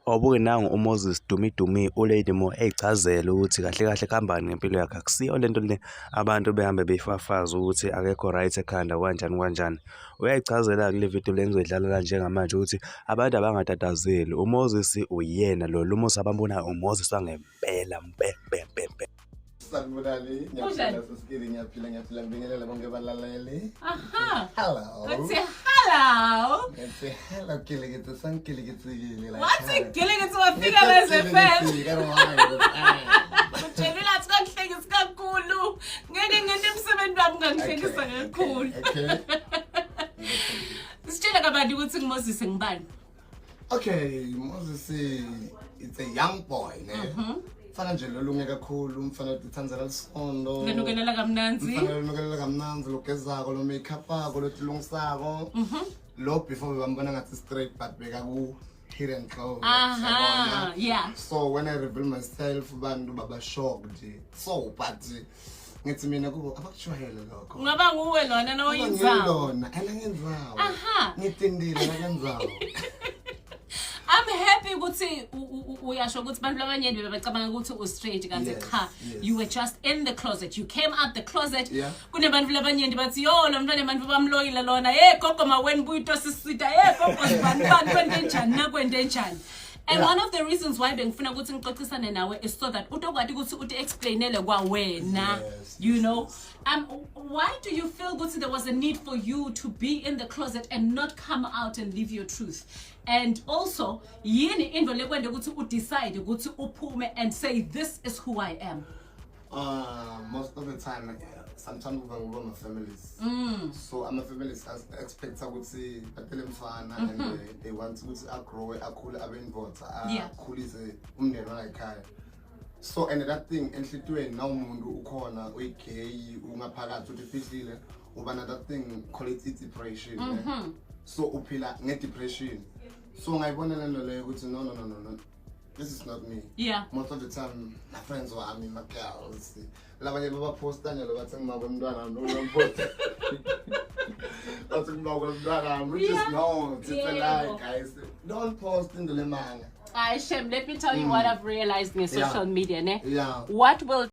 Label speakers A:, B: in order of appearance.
A: Awubuke nangu uMoses Dumi Dumi uLady Mo eyichazela ukuthi kahle kahle kuhambani ngempilo yakhe akusiyo lento le abantu behambe beyifafaza ukuthi akekho right ekhanda kanjani kanjani. Uyayichazela kule video le engizoyidlala njengamanje ukuthi abantu abangatatazeli uMoses uyena lo uMoses abambona uMoses wangempela mpe.
B: Sanibonani, ngiyaphila sesikhili ngiyaphila ngibingelela bonke abalaleli.
C: Aha.
B: Hello.
C: Let's say hello.
B: Let's say hello Kilikitsi sangikilikitsikile la.
C: What's Kilikitsi wafika leze FM? Kutshela sikahlekisa kakhulu. Ngeke ngene emsebenzi wami ngangihlekisa kakhulu. Sitshela kabantu ukuthi uMoses ngibani?
B: Okay, Moses it's a young boy, ne? Mfana nje lolunge kakhulu, mfana uthandzela lisondo.
C: Ngenukelela kamnanzi.
B: Mfana unukelela kamnanzi logezako lo makeup akho lo tilungisako. Lo before bambona ngathi straight but beka ku hidden clothes.
C: Aha, yeah.
B: So when I reveal myself bantu baba shocked. So but ngithi mina kubo abakushwayele lokho.
C: Ungaba nguwe lona noyinzawo.
B: Lona anangenzawo.
C: Aha.
B: Ngitindile nakenzawo.
C: I'm happy ukuthi uyasho ukuthi abantu labanyeni bebacabanga ukuthi u-straight kanti cha, you were just in the closet, you came out the closet. Kunebantu labanyeni bathi yo lo mntwana abantu bamloyile lona gogo maweni buyito sisita gogo sibani kwente njani nakwente njani. And one of the reasons why bengifuna ukuthi ngixoxisane nawe is so that utokwathi ukuthi uthi explainele kwawena, you know. Why do you feel ukuthi there was a need for you to be in the closet and not come out and live your truth? And also, yini into lekwende ukuthi udecide ukuthi uphume and say this is who I am?
B: Most of the time, sometimes we go with my families. So I'm a family expect ukuthi batele mfana and they want to grow, akhule abe involved, akhulise umndeni wangakhaya. So and that thing enhlitweni na umuntu ukhona uyigay ungaphakathi ufihlile uba na that thing call it depression. So uphila nge depression. So ngayibonela lo leyo ukuthi no. This is not me. Most of the time, my friends were my girls. Labanye baba posta nyalo bathi ngimako mntwana no post. Bathi ngimako mntwana, which is no. It's like guys, don't post in the lemanga.
C: Shem, let me tell you what I've realized in social media, ne?
B: Yeah.
C: What will